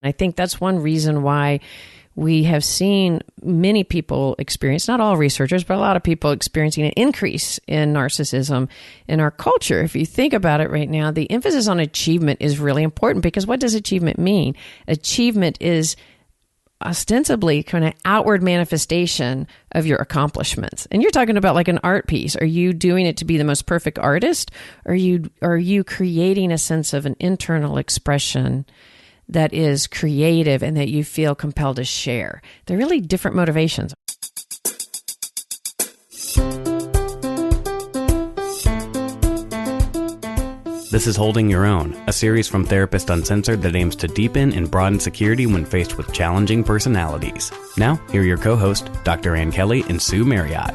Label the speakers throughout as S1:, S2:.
S1: I think that's one reason why we have seen many people experience, not all researchers, but a lot of people experiencing an increase in narcissism in our culture. If you think about it right now, the emphasis on achievement is really important, because what does achievement mean? Achievement is ostensibly kind of outward manifestation of your accomplishments. And you're talking about like an art piece. Are you doing it to be the most perfect artist? Or are you creating a sense of an internal expression that is creative and that you feel compelled to share? They're really different motivations.
S2: This is Holding Your Own, a series from Therapist Uncensored that aims to deepen and broaden security when faced with challenging personalities. Now, here are your co-hosts, Dr. Ann Kelly and Sue Marriott.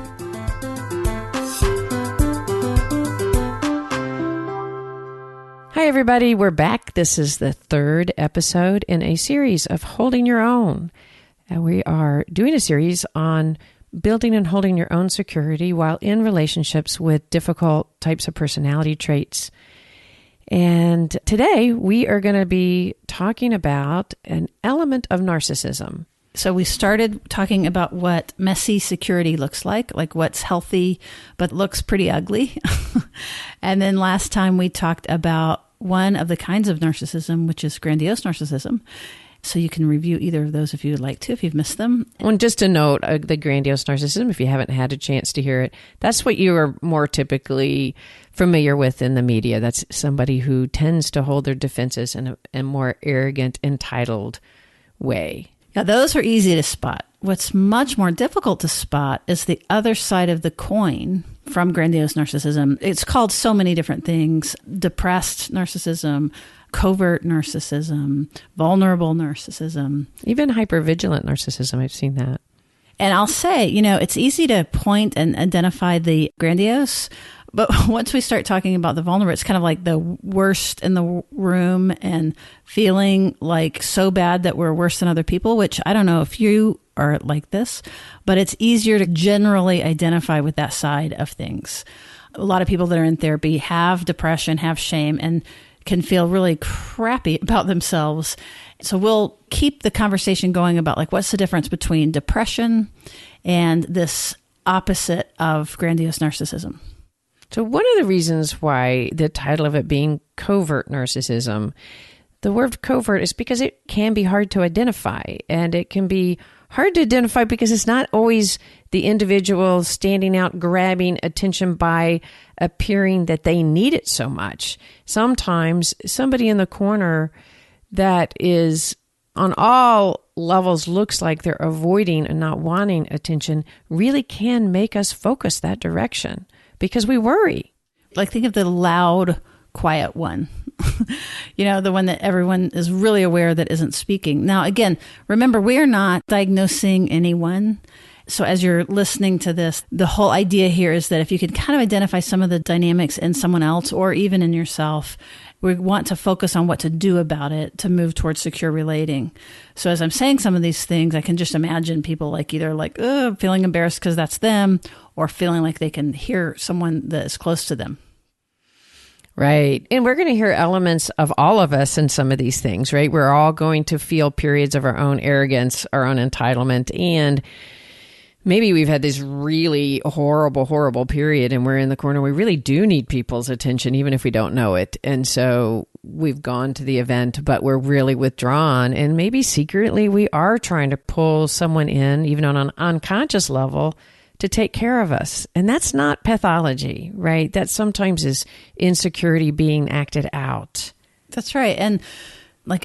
S1: Hi, everybody. We're back. This is the third episode in a series of Holding Your Own. And we are doing a series on building and holding your own security while in relationships with difficult types of personality traits. And today we are going to be talking about an element of narcissism.
S3: So we started talking about what messy security looks like what's healthy but looks pretty ugly. And then last time we talked about one of the kinds of narcissism, which is grandiose narcissism. So you can review either of those if you would like to, if you've missed them.
S1: And just to note, the grandiose narcissism, if you haven't had a chance to hear it, that's what you are more typically familiar with in the media. That's somebody who tends to hold their defenses in a more arrogant, entitled way.
S3: Yeah, those are easy to spot. What's much more difficult to spot is the other side of the coin from grandiose narcissism. It's called so many different things: depressed narcissism, covert narcissism, vulnerable narcissism.
S1: Even hypervigilant narcissism, I've seen that.
S3: And I'll say, it's easy to point and identify the grandiose, but once we start talking about the vulnerable, it's kind of like the worst in the room and feeling like so bad that we're worse than other people, which I don't know if you are like this, but it's easier to generally identify with that side of things. A lot of people that are in therapy have depression, have shame, and can feel really crappy about themselves. So we'll keep the conversation going about what's the difference between depression and this opposite of grandiose narcissism.
S1: So one of the reasons why the title of it being covert narcissism, the word covert is because it can be hard to identify, and it can be hard to identify because it's not always the individual standing out, grabbing attention by appearing that they need it so much. Sometimes somebody in the corner that is on all levels looks like they're avoiding and not wanting attention really can make us focus that direction because we worry.
S3: Think of the loud, quiet one. The one that everyone is really aware that isn't speaking. Now, again, remember, we are not diagnosing anyone. So as you're listening to this, the whole idea here is that if you can kind of identify some of the dynamics in someone else or even in yourself, we want to focus on what to do about it to move towards secure relating. So as I'm saying some of these things, I can just imagine people either feeling embarrassed because that's them, or feeling like they can hear someone that is close to them.
S1: Right. And we're going to hear elements of all of us in some of these things, right? We're all going to feel periods of our own arrogance, our own entitlement, and maybe we've had this really horrible period and we're in the corner. We really do need people's attention, even if we don't know it. And so we've gone to the event, but we're really withdrawn. And maybe secretly we are trying to pull someone in, even on an unconscious level, to take care of us. And that's not pathology, right? That sometimes is insecurity being acted out.
S3: That's right. And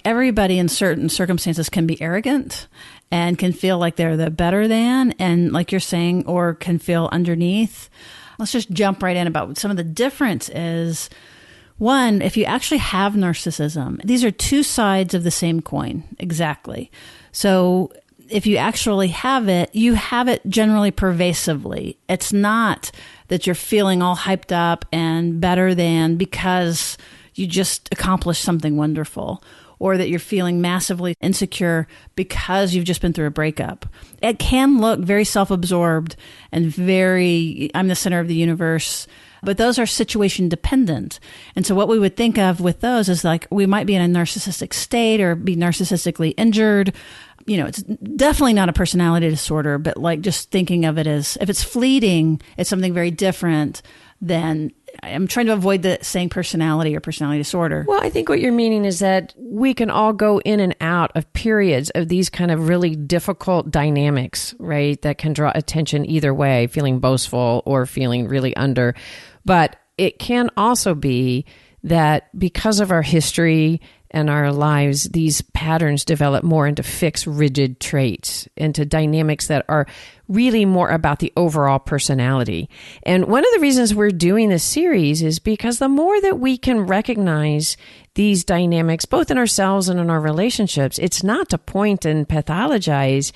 S3: everybody in certain circumstances can be arrogant and can feel like they're the better than, and like you're saying, or can feel underneath. Let's just jump right in about some of the difference is, one, if you actually have narcissism, these are two sides of the same coin, exactly. So if you actually have it, you have it generally pervasively. It's not that you're feeling all hyped up and better than because you just accomplished something wonderful, or that you're feeling massively insecure because you've just been through a breakup. It can look very self-absorbed and very, I'm the center of the universe. But those are situation dependent. And so what we would think of with those is like we might be in a narcissistic state or be narcissistically injured. You know, it's definitely not a personality disorder, but like just thinking of it as if it's fleeting, it's something very different than I'm trying to avoid the saying personality or personality disorder.
S1: Well, I think what you're meaning is that we can all go in and out of periods of these kind of really difficult dynamics, right? That can draw attention either way, feeling boastful or feeling really under. But it can also be that because of our history and our lives, these patterns develop more into fixed, rigid traits, into dynamics that are really more about the overall personality. And one of the reasons we're doing this series is because the more that we can recognize these dynamics, both in ourselves and in our relationships, it's not to point and pathologize.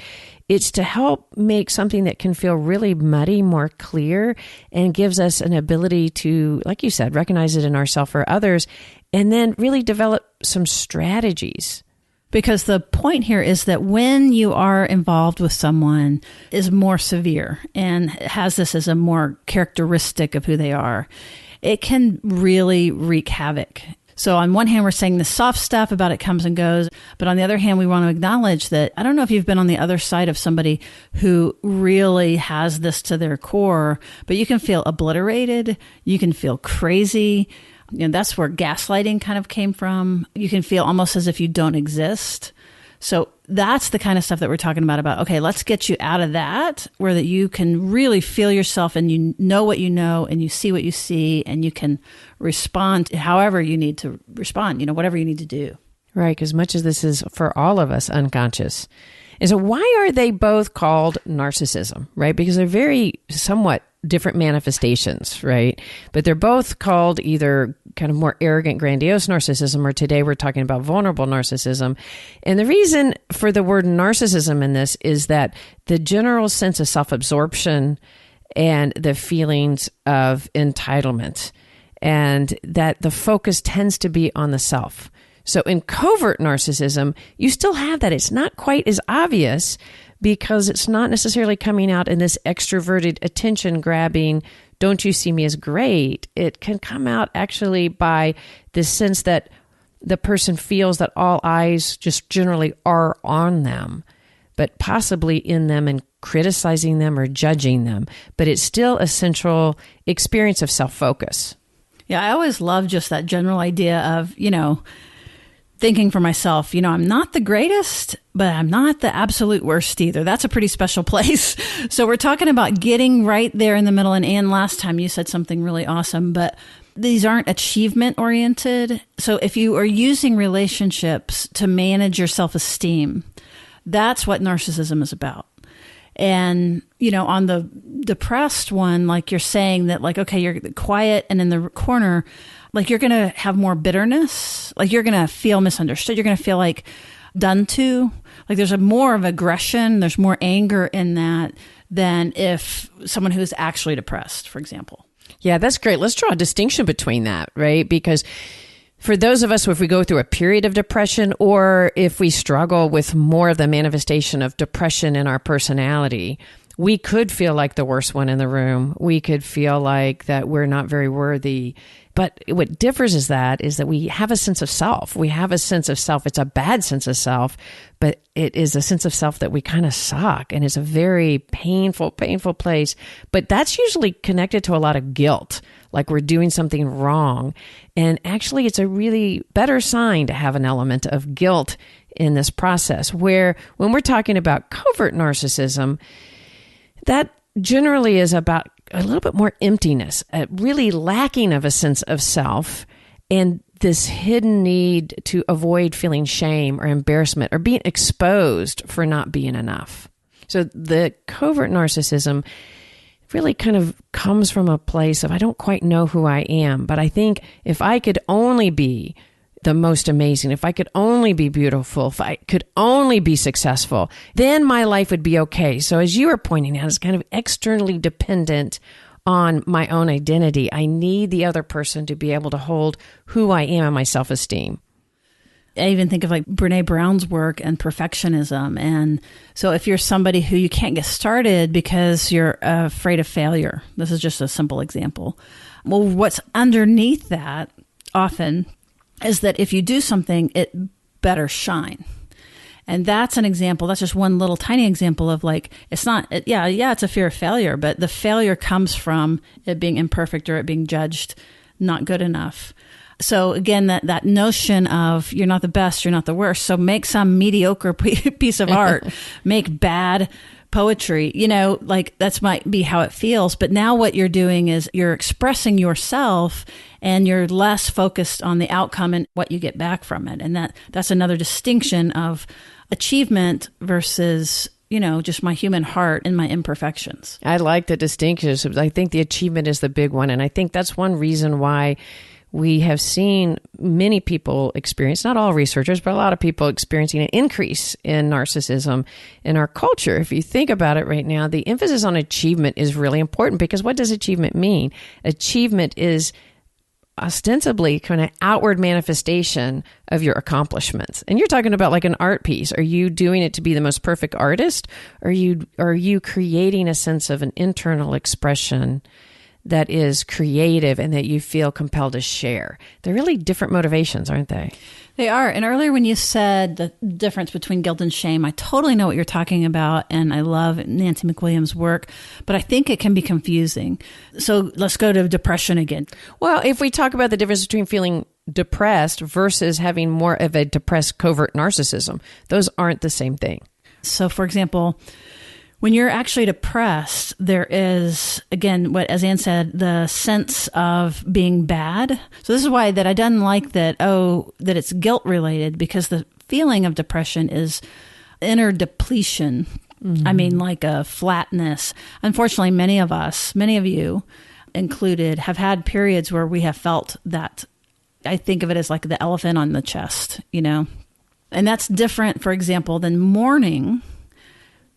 S1: It's to help make something that can feel really muddy more clear and gives us an ability to, like you said, recognize it in ourselves or others, and then really develop some strategies.
S3: Because the point here is that when you are involved with someone is more severe and has this as a more characteristic of who they are, it can really wreak havoc. So on one hand, we're saying the soft stuff about it comes and goes. But on the other hand, we want to acknowledge that I don't know if you've been on the other side of somebody who really has this to their core, but you can feel obliterated. You can feel crazy. You know, that's where gaslighting kind of came from. You can feel almost as if you don't exist. So that's the kind of stuff that we're talking about, okay, let's get you out of that, where that you can really feel yourself and you know what you know and you see what you see and you can respond however you need to respond, you know, whatever you need to do.
S1: Right, because much of this is for all of us unconscious. And so why are they both called narcissism, right? Because they're very somewhat different manifestations, right? But they're both called either kind of more arrogant, grandiose narcissism, or today we're talking about vulnerable narcissism. And the reason for the word narcissism in this is that the general sense of self-absorption and the feelings of entitlement, and that the focus tends to be on the self. So in covert narcissism, you still have that. It's not quite as obvious because it's not necessarily coming out in this extroverted, attention-grabbing, don't you see me as great? It can come out actually by this sense that the person feels that all eyes just generally are on them, but possibly in them and criticizing them or judging them. But it's still a central experience of self-focus.
S3: Yeah, I always love just that general idea of, you know, thinking for myself, you know, I'm not the greatest, but I'm not the absolute worst either. That's a pretty special place. So we're talking about getting right there in the middle. And Anne, last time you said something really awesome, but these aren't achievement oriented. So if you are using relationships to manage your self-esteem, that's what narcissism is about. And, you know, on the depressed one, like you're saying that like, okay, you're quiet and in the corner, like you're going to have more bitterness, like you're going to feel misunderstood. You're going to feel like done to, like there's a more of aggression. There's more anger in that than if someone who's actually depressed, for example.
S1: Yeah, that's great. Let's draw a distinction between that, right? Because for those of us, if we go through a period of depression or if we struggle with more of the manifestation of depression in our personality, we could feel like the worst one in the room. We could feel like that we're not very worthy. But what differs is that we have a sense of self. We have a sense of self. It's a bad sense of self, but it is a sense of self that we kind of suck. And it's a very painful place. But that's usually connected to a lot of guilt, like we're doing something wrong. And actually, it's a really better sign to have an element of guilt in this process, where when we're talking about covert narcissism, that generally is about a little bit more emptiness, a really lacking of a sense of self, and this hidden need to avoid feeling shame or embarrassment or being exposed for not being enough. So the covert narcissism really kind of comes from a place of, I don't quite know who I am, but I think if I could only be the most amazing, if I could only be beautiful, if I could only be successful, then my life would be okay. So as you were pointing out, it's kind of externally dependent on my own identity. I need the other person to be able to hold who I am and my self-esteem.
S3: I even think of like Brene Brown's work and perfectionism. And so if you're somebody who you can't get started because you're afraid of failure, this is just a simple example, Well, what's underneath that often is that if you do something, it better shine. And that's an example. That's just one little tiny example of like, it's not, it's a fear of failure, but the failure comes from it being imperfect or it being judged not good enough. So again, that notion of you're not the best, you're not the worst. So make some mediocre piece of art, make bad poetry, like that's might be how it feels. But now what you're doing is you're expressing yourself and you're less focused on the outcome and what you get back from it. And that's another distinction of achievement versus, just my human heart and my imperfections.
S1: I like the distinctions. I think the achievement is the big one. And I think that's one reason why we have seen many people experience, not all researchers, but a lot of people experiencing an increase in narcissism in our culture. If you think about it right now, the emphasis on achievement is really important because what does achievement mean? Achievement is ostensibly kind of outward manifestation of your accomplishments. And you're talking about like an art piece. Are you doing it to be the most perfect artist? Or are you creating a sense of an internal expression that is creative and that you feel compelled to share? They're really different motivations, aren't they?
S3: They are. And earlier when you said the difference between guilt and shame, I totally know what you're talking about. And I love Nancy McWilliams' work, but I think it can be confusing. So let's go to depression again.
S1: Well, if we talk about the difference between feeling depressed versus having more of a depressed covert narcissism, those aren't the same thing.
S3: So for example, when you're actually depressed, there is, again, as Ann said, the sense of being bad. So this is why that I didn't like that it's guilt related, because the feeling of depression is inner depletion. Mm-hmm. I mean, like a flatness. Unfortunately, many of you included, have had periods where we have felt that. I think of it as like the elephant on the chest, And that's different, for example, than mourning.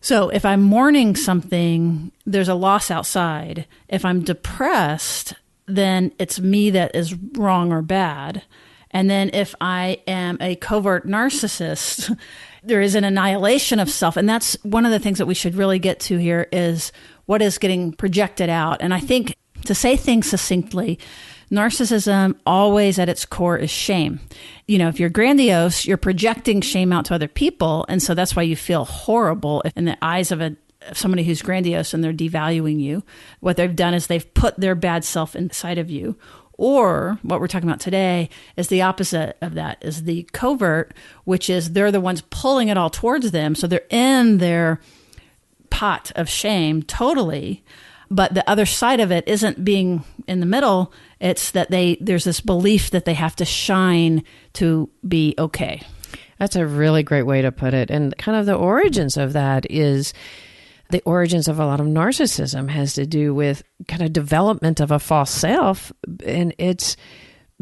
S3: So if I'm mourning something, there's a loss outside. If I'm depressed, then it's me that is wrong or bad. And then if I am a covert narcissist, there is an annihilation of self. And that's one of the things that we should really get to here is what is getting projected out. And I think to say things succinctly, narcissism always at its core is shame. If you're grandiose, you're projecting shame out to other people. And so that's why you feel horrible in the eyes of somebody who's grandiose and they're devaluing you. What they've done is they've put their bad self inside of you. Or what we're talking about today is the opposite of that, is the covert, which is they're the ones pulling it all towards them. So they're in their pot of shame totally. But the other side of it isn't being in the middle. It's that there's this belief that they have to shine to be okay.
S1: That's a really great way to put it. And kind of the origins of that is the origins of a lot of narcissism has to do with kind of development of a false self. And it's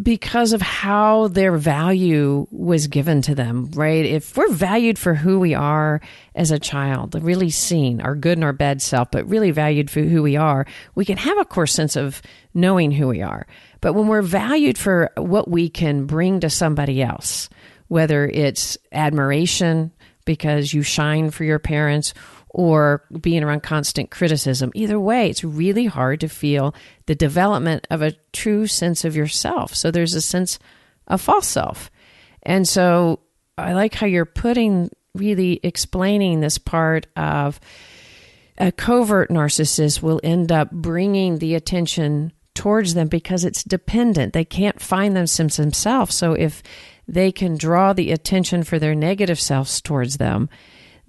S1: because of how their value was given to them, right? If we're valued for who we are as a child, really seen, our good and our bad self, but really valued for who we are, we can have a core sense of knowing who we are. But when we're valued for what we can bring to somebody else, whether it's admiration because you shine for your parents or being around constant criticism. Either way, it's really hard to feel the development of a true sense of yourself. So there's a sense of false self. And so I like how you're really explaining this part of a covert narcissist will end up bringing the attention towards them because it's dependent. They can't find themselves. So if they can draw the attention for their negative selves towards them,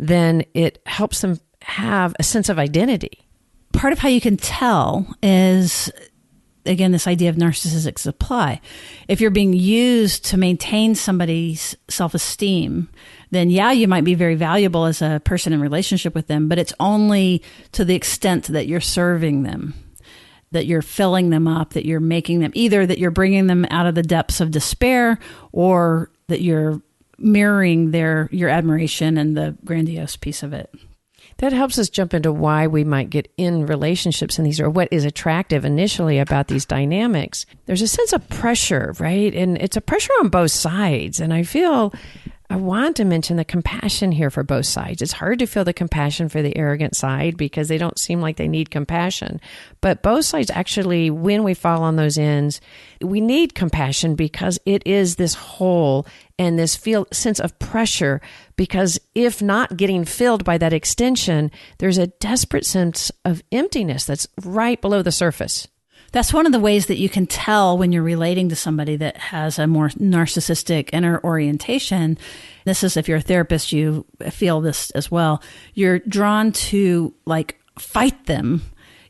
S1: then it helps them have a sense of identity.
S3: Part of how you can tell is, again, this idea of narcissistic supply. If you're being used to maintain somebody's self-esteem, then you might be very valuable as a person in relationship with them, but it's only to the extent that you're serving them, that you're filling them up, that you're making them, either that you're bringing them out of the depths of despair or that you're mirroring your admiration and the grandiose piece of it.
S1: That helps us jump into why we might get in relationships, and these are what is attractive initially about these dynamics. There's a sense of pressure, right? And it's a pressure on both sides. And I feel I want to mention the compassion here for both sides. It's hard to feel the compassion for the arrogant side because they don't seem like they need compassion. But both sides actually, when we fall on those ends, we need compassion because it is this hole and this sense of pressure, because if not getting filled by that extension, there's a desperate sense of emptiness that's right below the surface.
S3: That's one of the ways that you can tell when you're relating to somebody that has a more narcissistic inner orientation. This is, if you're a therapist, you feel this as well. You're drawn to like fight them,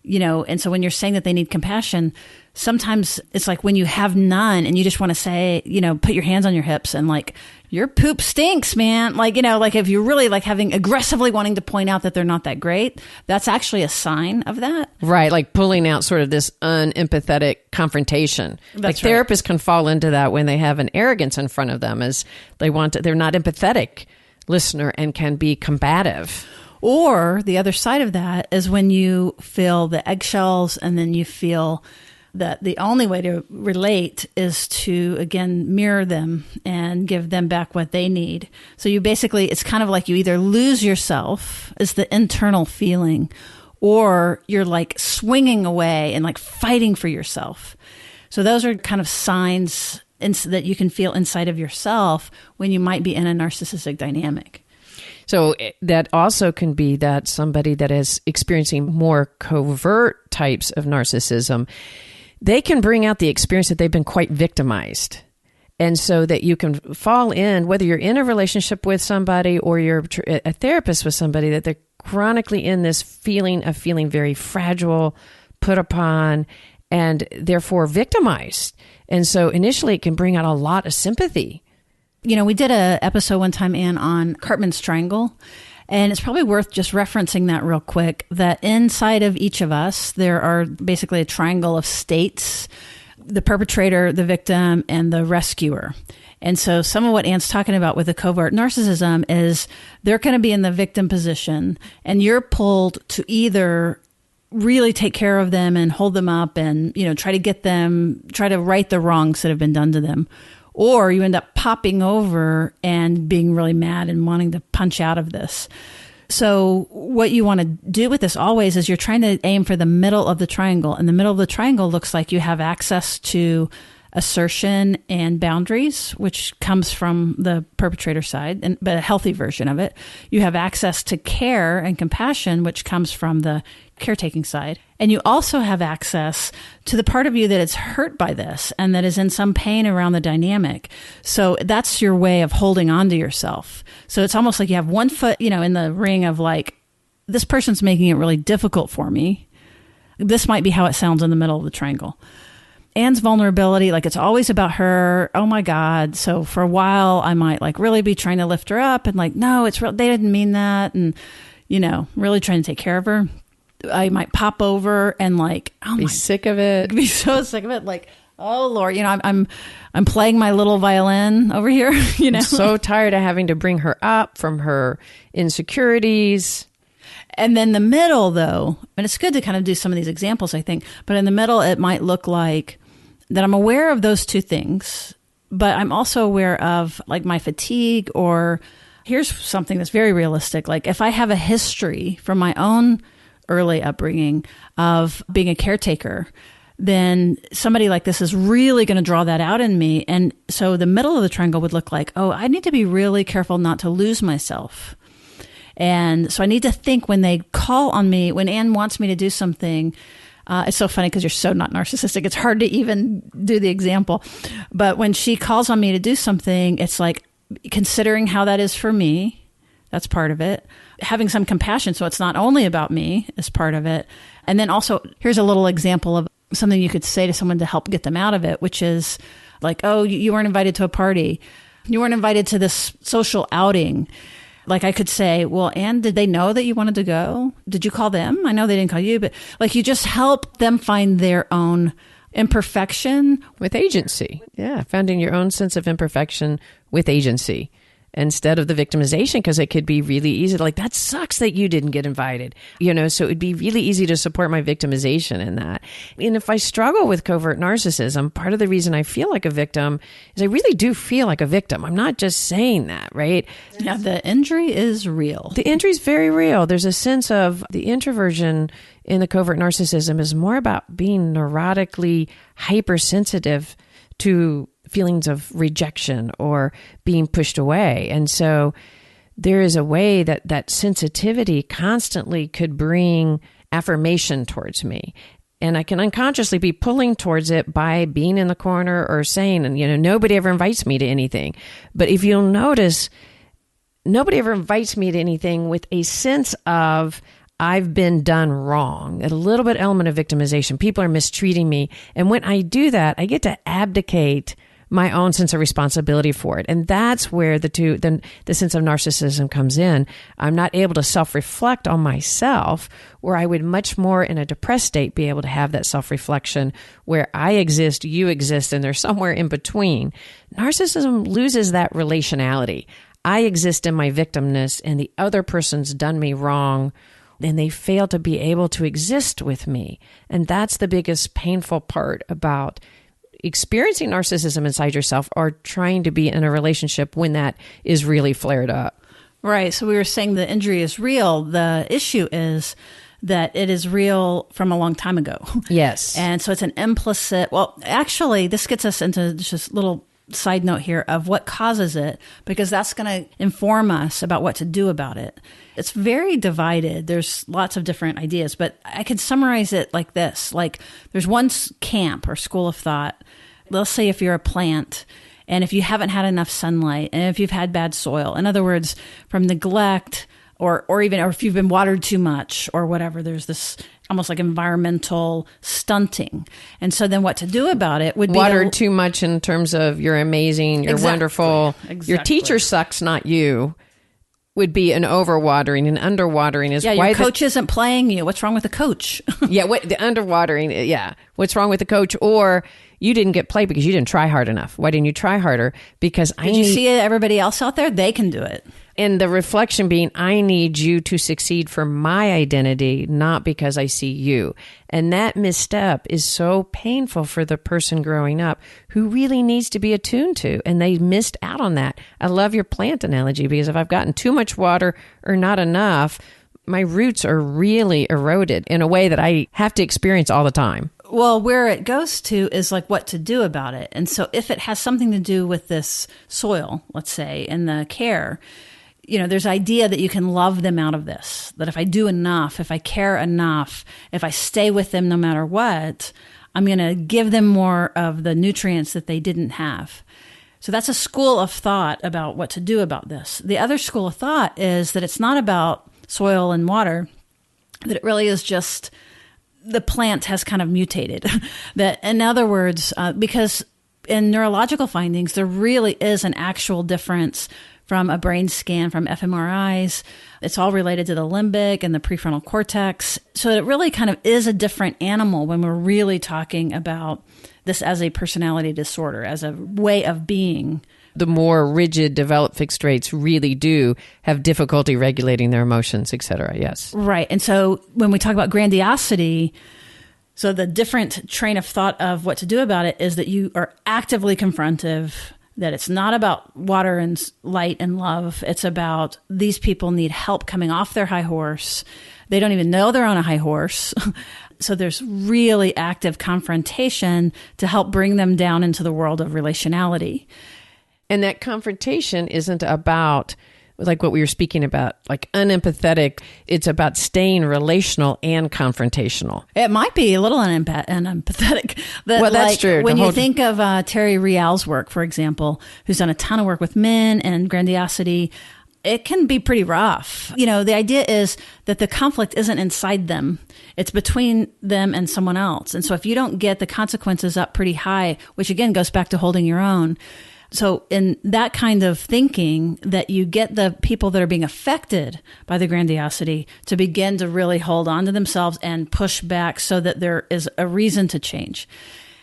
S3: and so when you're saying that they need compassion, sometimes it's like when you have none and you just want to say, put your hands on your hips and like, your poop stinks, man. Like, like if you're really like aggressively wanting to point out that they're not that great, that's actually a sign of that.
S1: Right. Like pulling out sort of this unempathetic confrontation.
S3: That's
S1: like
S3: right.
S1: Therapists can fall into that when they have an arrogance in front of them, as they're not empathetic listener and can be combative.
S3: Or the other side of that is when you feel the eggshells and then you feel that the only way to relate is to, again, mirror them and give them back what they need. So you basically, it's kind of like you either lose yourself is the internal feeling, or you're like swinging away and like fighting for yourself. So those are kind of signs that you can feel inside of yourself when you might be in a narcissistic dynamic.
S1: So that also can be that somebody that is experiencing more covert types of narcissism, they can bring out the experience that they've been quite victimized. And so that you can fall in, whether you're in a relationship with somebody or you're a therapist with somebody, that they're chronically in this feeling of feeling very fragile, put upon, and therefore victimized. And so initially it can bring out a lot of sympathy.
S3: We did an episode one time, Anne, on Cartman's Triangle. And it's probably worth just referencing that real quick, that inside of each of us, there are basically a triangle of states: the perpetrator, the victim, and the rescuer. And so some of what Anne's talking about with the covert narcissism is they're going to be in the victim position, and you're pulled to either really take care of them and hold them up and, try to right the wrongs that have been done to them. Or you end up popping over and being really mad and wanting to punch out of this. So what you want to do with this always is you're trying to aim for the middle of the triangle. And the middle of the triangle looks like you have access to assertion and boundaries, which comes from the perpetrator side, but a healthy version of it. You have access to care and compassion, which comes from the caretaking side. And you also have access to the part of you that is hurt by this and that is in some pain around the dynamic. So that's your way of holding on to yourself. So it's almost like you have one foot, in the ring of like, this person's making it really difficult for me. This might be how it sounds in the middle of the triangle. Anne's vulnerability, like it's always about her. Oh my God. So for a while I might like really be trying to lift her up and like, no, it's real. They didn't mean that. And, really trying to take care of her. I might pop over and like,
S1: be sick of it.
S3: Be so sick of it. Like, oh Lord, I'm playing my little violin over here,
S1: I'm so tired of having to bring her up from her insecurities.
S3: And then the middle though, and it's good to kind of do some of these examples, I think, but in the middle, it might look like that I'm aware of those two things, but I'm also aware of like my fatigue, or here's something that's very realistic. Like if I have a history from my own early upbringing of being a caretaker, then somebody like this is really going to draw that out in me. And so the middle of the triangle would look like, oh, I need to be really careful not to lose myself. And so I need to think when they call on me, when Anne wants me to do something, it's so funny because you're so not narcissistic. It's hard to even do the example. But when she calls on me to do something, it's like considering how that is for me. That's part of it. Having some compassion. So it's not only about me is part of it. And then also, here's a little example of something you could say to someone to help get them out of it, which is like, oh, you weren't invited to a party. You weren't invited to this social outing. Like I could say, well, Anne, did they know that you wanted to go? Did you call them? I know they didn't call you, but like you just help them find their own imperfection.
S1: With agency. Yeah. Finding your own sense of imperfection with agency. instead of the victimization, because it could be really easy to like, that sucks that you didn't get invited, so it'd be really easy to support my victimization in that. And if I struggle with covert narcissism, part of the reason I feel like a victim is I really do feel like a victim. I'm not just saying that, right?
S3: Yeah, the injury is real.
S1: The injury is very real. There's a sense of the introversion in the covert narcissism is more about being neurotically hypersensitive to feelings of rejection or being pushed away. And so there is a way that sensitivity constantly could bring affirmation towards me. And I can unconsciously be pulling towards it by being in the corner or saying, and nobody ever invites me to anything. But if you'll notice, nobody ever invites me to anything with a sense of I've been done wrong, a little bit element of victimization. People are mistreating me. And when I do that, I get to abdicate my own sense of responsibility for it. And that's where the sense of narcissism comes in. I'm not able to self-reflect on myself, where I would much more in a depressed state be able to have that self-reflection where I exist, you exist, and there's somewhere in between. Narcissism loses that relationality. I exist in my victimness and the other person's done me wrong, and they fail to be able to exist with me. And that's the biggest painful part about experiencing narcissism inside yourself or trying to be in a relationship when that is really flared up.
S3: Right. So we were saying the injury is real. The issue is that it is real from a long time ago.
S1: Yes.
S3: And so it's an implicit, well, actually, this gets us into just a little side note here of what causes it, because that's going to inform us about what to do about it. It's very divided. There's lots of different ideas, but I could summarize it like this. Like there's one camp or school of thought. Let's say if you're a plant and if you haven't had enough sunlight and if you've had bad soil, in other words, from neglect or if you've been watered too much or whatever, there's this almost like environmental stunting. And so then what to do about it would be
S1: watered too much in terms of you're amazing, you're wonderful.
S3: Exactly.
S1: Your teacher sucks, not you, would be an overwatering, and underwatering is
S3: your coach isn't playing you. What's wrong with the coach?
S1: The underwatering, what's wrong with the coach? Or you didn't get played because you didn't try hard enough. Why didn't you try harder? Because
S3: Did you see everybody else out there? They can do it.
S1: And the reflection being, I need you to succeed for my identity, not because I see you. And that misstep is so painful for the person growing up who really needs to be attuned to. And they missed out on that. I love your plant analogy, because if I've gotten too much water or not enough, my roots are really eroded in a way that I have to experience all the time.
S3: Well, where it goes to is like what to do about it. And so if it has something to do with this soil, let's say, and the care, there's idea that you can love them out of this, that if I do enough, if I care enough, if I stay with them no matter what, I'm going to give them more of the nutrients that they didn't have. So that's a school of thought about what to do about this. The other school of thought is that it's not about soil and water, that it really is just the plant has kind of mutated. That, in other words, because in neurological findings, there really is an actual difference from a brain scan, from fMRIs. It's all related to the limbic and the prefrontal cortex. So it really kind of is a different animal when we're really talking about this as a personality disorder, as a way of being.
S1: The more rigid, developed fixed traits really do have difficulty regulating their emotions, et cetera. Yes.
S3: Right. And so when we talk about grandiosity, so the different train of thought of what to do about it is that you are actively confrontive, that it's not about water and light and love. It's about these people need help coming off their high horse. They don't even know they're on a high horse. So there's really active confrontation to help bring them down into the world of relationality.
S1: And that confrontation isn't about, like what we were speaking about, like unempathetic. It's about staying relational and confrontational.
S3: It might be a little unempathetic.
S1: Well, that's true.
S3: When you think of Terry Real's work, for example, who's done a ton of work with men and grandiosity, it can be pretty rough. The idea is that the conflict isn't inside them. It's between them and someone else. And so if you don't get the consequences up pretty high, which again goes back to holding your own. So in that kind of thinking, that you get the people that are being affected by the grandiosity to begin to really hold on to themselves and push back so that there is a reason to change.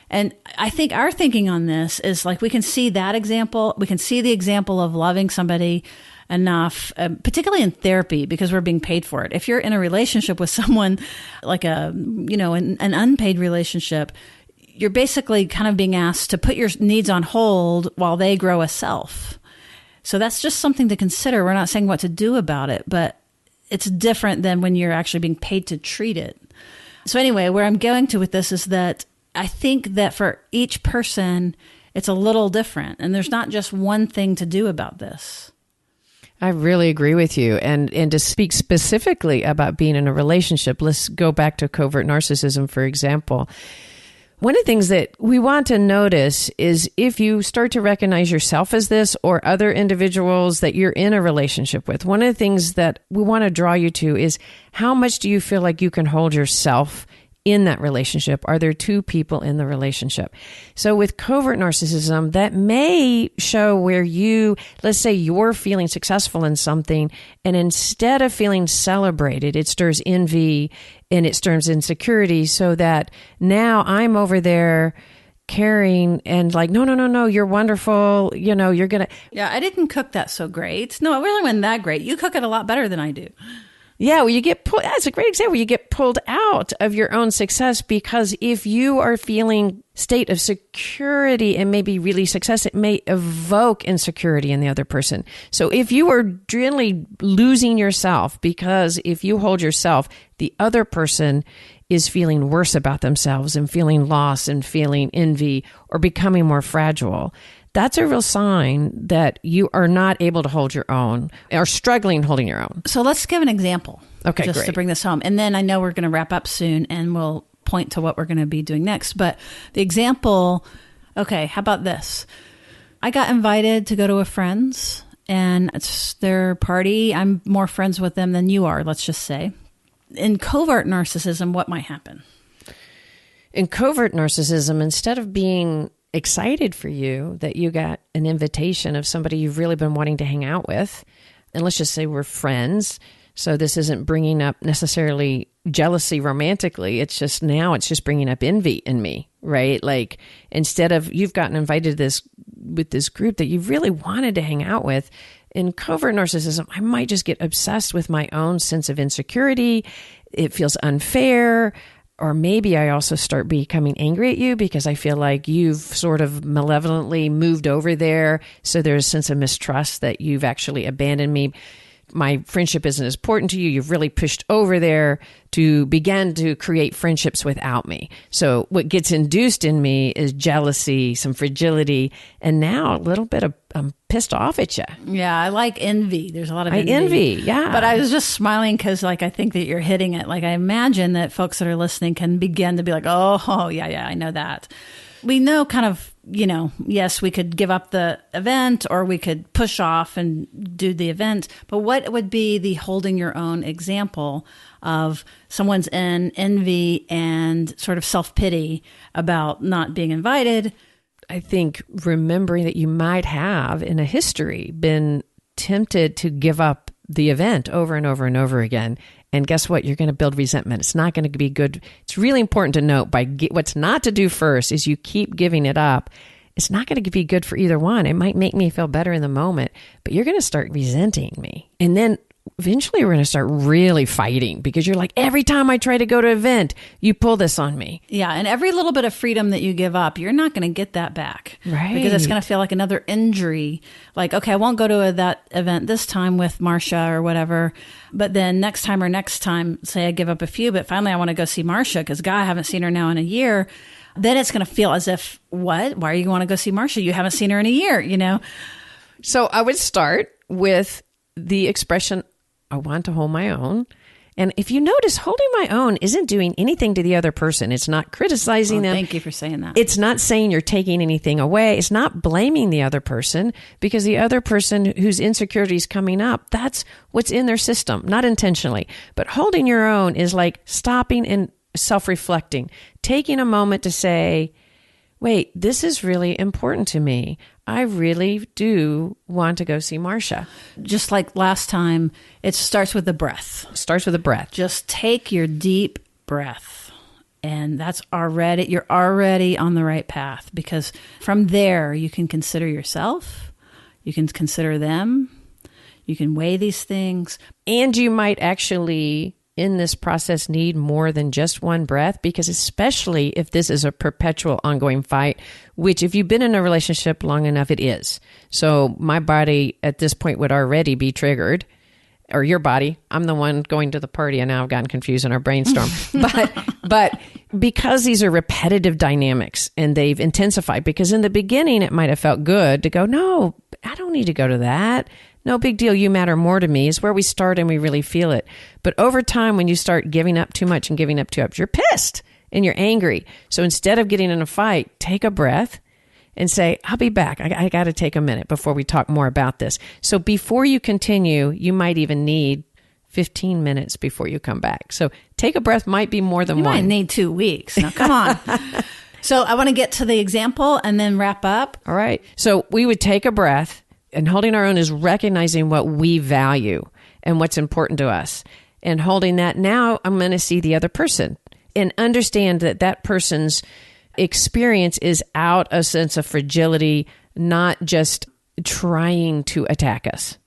S3: And I think our thinking on this is like, we can see that example. We can see the example of loving somebody enough, particularly in therapy, because we're being paid for it. If you're in a relationship with someone like an unpaid relationship, you're basically kind of being asked to put your needs on hold while they grow a self. So that's just something to consider. We're not saying what to do about it, but it's different than when you're actually being paid to treat it. So anyway, where I'm going to with this is that I think that for each person, it's a little different. And there's not just one thing to do about this.
S1: I really agree with you. And to speak specifically about being in a relationship, let's go back to covert narcissism, for example. One of the things that we want to notice is if you start to recognize yourself as this or other individuals that you're in a relationship with, one of the things that we want to draw you to is how much do you feel like you can hold yourself in that relationship? Are there two people in the relationship? So with covert narcissism, that may show where let's say you're feeling successful in something, and instead of feeling celebrated, it stirs envy and it stirs insecurity, so that now I'm over there caring and like, no, you're wonderful. You're going to.
S3: Yeah, I didn't cook that so great. No, it really wasn't that great. You cook it a lot better than I do.
S1: Yeah, well, you get pulled. That's a great example. You get pulled out of your own success because if you are feeling state of security and maybe really success, it may evoke insecurity in the other person. So if you are really losing yourself, because if you hold yourself, the other person is feeling worse about themselves and feeling lost and feeling envy or becoming more fragile. That's a real sign that you are not able to hold your own or struggling holding your own.
S3: So let's give an example.
S1: Okay,
S3: just
S1: great.
S3: To bring this home. And then I know we're going to wrap up soon and we'll point to what we're going to be doing next. But the example, okay, how about this? I got invited to go to a friend's and it's their party. I'm more friends with them than you are, let's just say. In covert narcissism, what might happen?
S1: In covert narcissism, instead of being excited for you that you got an invitation of somebody you've really been wanting to hang out with, and let's just say we're friends, so this isn't bringing up necessarily jealousy romantically, it's just bringing up envy in me, right? Like instead of you've gotten invited with this group that you really wanted to hang out with, in covert narcissism, I might just get obsessed with my own sense of insecurity. It feels unfair. Or maybe I also start becoming angry at you because I feel like you've sort of malevolently moved over there. So there's a sense of mistrust that you've actually abandoned me. My friendship isn't as important to you. You've really pushed over there to begin to create friendships without me. So what gets induced in me is jealousy, some fragility, and now a little bit of I'm pissed off at you.
S3: Yeah, I like envy. There's a lot of
S1: envy. I envy, yeah.
S3: But I was just smiling because I think that you're hitting it. Like I imagine that folks that are listening can begin to be like, oh yeah, I know that. We know kind of, yes, we could give up the event or we could push off and do the event. But what would be the holding your own example of someone's in envy and sort of self-pity about not being invited?
S1: I think remembering that you might have in a history been tempted to give up the event over and over and over again. And guess what? You're going to build resentment. It's not going to be good. It's really important to note what's not to do first is you keep giving it up. It's not going to be good for either one. It might make me feel better in the moment, but you're going to start resenting me. And then eventually we're going to start really fighting because you're like, every time I try to go to an event, you pull this on me.
S3: Yeah. And every little bit of freedom that you give up, you're not going to get that back.
S1: Right.
S3: Because it's going to feel like another injury. Like, okay, I won't go to that event this time with Marcia or whatever. But then next time, say I give up a few, but finally I want to go see Marcia because God, I haven't seen her now in a year. Then it's going to feel as if, what? Why are you going to go see Marcia? You haven't seen her in a year,
S1: So I would start with the expression, I want to hold my own. And if you notice, holding my own isn't doing anything to the other person. It's not criticizing them.
S3: Thank you for saying that.
S1: It's not saying you're taking anything away. It's not blaming the other person because the other person whose insecurity is coming up, that's what's in their system, not intentionally. But holding your own is like stopping and self-reflecting, taking a moment to say, wait, this is really important to me. I really do want to go see Marcia.
S3: Just like last time, it starts with the breath.
S1: Starts with the breath.
S3: Just take your deep breath And you're already on the right path, because from there you can consider yourself, you can consider them, you can weigh these things.
S1: And you might actually, in this process, need more than just one breath, because especially if this is a perpetual ongoing fight, which if you've been in a relationship long enough, it is. So my body at this point would already be triggered. Or your body. I'm the one going to the party, and now I've gotten confused in our brainstorm. But because these are repetitive dynamics and they've intensified, because in the beginning it might have felt good to go, no, I don't need to go to that. No big deal. You matter more to me is where we start and we really feel it. But over time, when you start giving up too much and giving up too much, you're pissed and you're angry. So instead of getting in a fight, take a breath and say, I'll be back. I got to take a minute before we talk more about this. So before you continue, you might even need 15 minutes before you come back. So take a breath might be more than
S3: one. You
S1: might
S3: need 2 weeks. Now, come on. So I want to get to the example and then wrap up.
S1: All right. So we would take a breath, and holding our own is recognizing what we value and what's important to us. And holding that, now I'm going to see the other person and understand that that person's experience is out a sense of fragility, not just trying to attack us.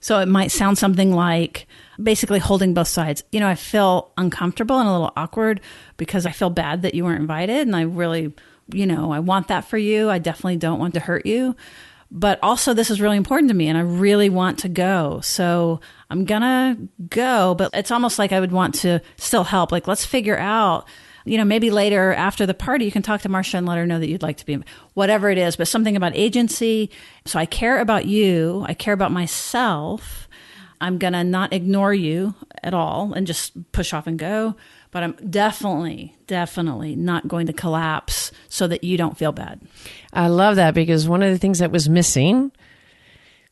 S3: So it might sound something like basically holding both sides. I feel uncomfortable and a little awkward because I feel bad that you weren't invited. And I really, I want that for you. I definitely don't want to hurt you. But also this is really important to me and I really want to go. So I'm going to go, but it's almost like I would want to still help. Like, let's figure out, maybe later after the party, you can talk to Marcia and let her know that you'd like to be, whatever it is, but something about agency. So I care about you. I care about myself. I'm going to not ignore you at all and just push off and go. But I'm definitely not going to collapse so that you don't feel bad.
S1: I love that, because one of the things that was missing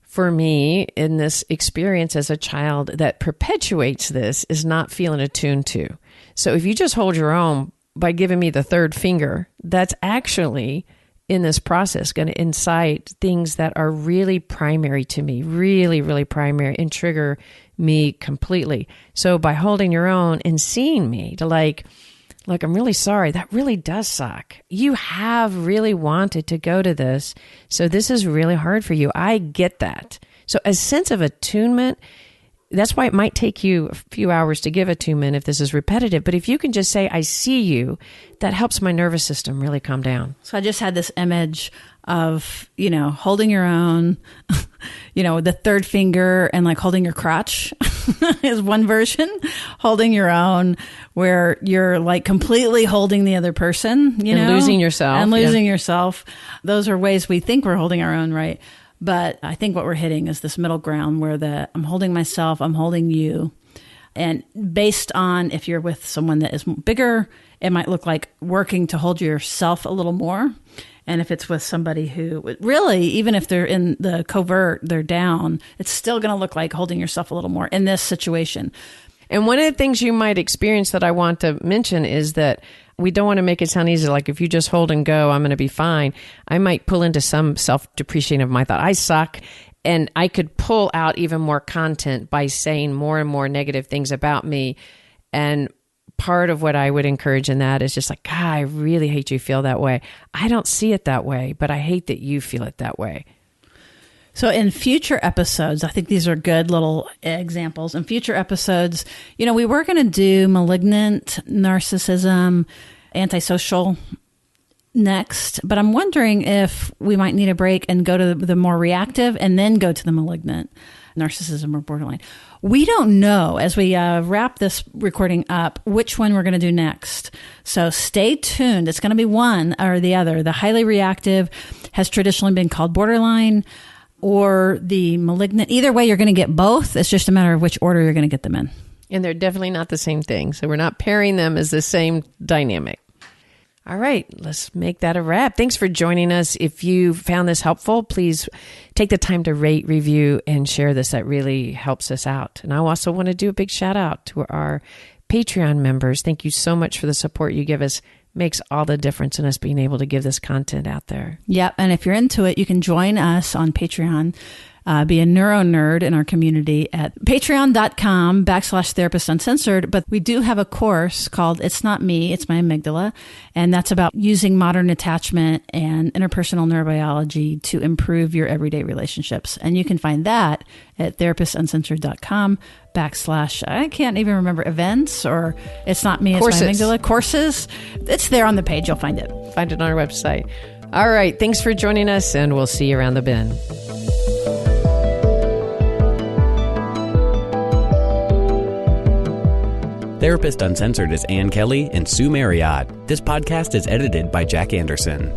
S1: for me in this experience as a child that perpetuates this is not feeling attuned to. So if you just hold your own by giving me the third finger, that's actually in this process going to incite things that are really primary to me, really, really primary, and trigger me completely. So by holding your own and seeing me to like, I'm really sorry, that really does suck. You have really wanted to go to this, so this is really hard for you. I get that. So a sense of attunement, that's why it might take you a few hours to give attunement if this is repetitive. But if you can just say, I see you, that helps my nervous system really calm down.
S3: So I just had this image of, holding your own, the third finger and like holding your crotch is one version. Holding your own where you're like completely holding the other person,
S1: and losing yourself.
S3: And losing yourself. Those are ways we think we're holding our own, right? But I think what we're hitting is this middle ground where I'm holding myself, I'm holding you. And based on if you're with someone that is bigger, it might look like working to hold yourself a little more. And if it's with somebody who really, even if they're in the covert, they're down, it's still going to look like holding yourself a little more in this situation.
S1: And one of the things you might experience that I want to mention is that we don't want to make it sound easy. Like if you just hold and go, I'm going to be fine. I might pull into some self-depreciating of my thought. I suck. And I could pull out even more content by saying more and more negative things about me. And part of what I would encourage in that is just like, God, I really hate you feel that way. I don't see it that way, but I hate that you feel it that way.
S3: So in future episodes, I think these are good little examples. In future episodes, we were going to do malignant narcissism, antisocial next, but I'm wondering if we might need a break and go to the more reactive and then go to the malignant narcissism or borderline. We don't know, as we wrap this recording up, which one we're going to do next. So stay tuned. It's going to be one or the other. The highly reactive has traditionally been called borderline, or the malignant. Either way, you're going to get both. It's just a matter of which order you're going to get them in.
S1: And they're definitely not the same thing. So we're not pairing them as the same dynamic. All right, let's make that a wrap. Thanks for joining us. If you found this helpful, please take the time to rate, review, and share this. That really helps us out. And I also want to do a big shout out to our Patreon members. Thank you so much for the support you give us. Makes all the difference in us being able to give this content out there.
S3: Yep. And if you're into it, you can join us on Patreon. be a neuro nerd in our community at patreon.com/therapist uncensored. But we do have a course called It's Not Me, It's My Amygdala. And that's about using modern attachment and interpersonal neurobiology to improve your everyday relationships. And you can find that at therapistuncensored.com/ I can't even remember, events, or It's Not Me, It's
S1: Courses.
S3: My Amygdala. Courses. It's there on the page. You'll find it.
S1: Find it on our website. All right. Thanks for joining us, and we'll see you around the bend.
S2: Therapist Uncensored is Ann Kelly and Sue Marriott. This podcast is edited by Jack Anderson.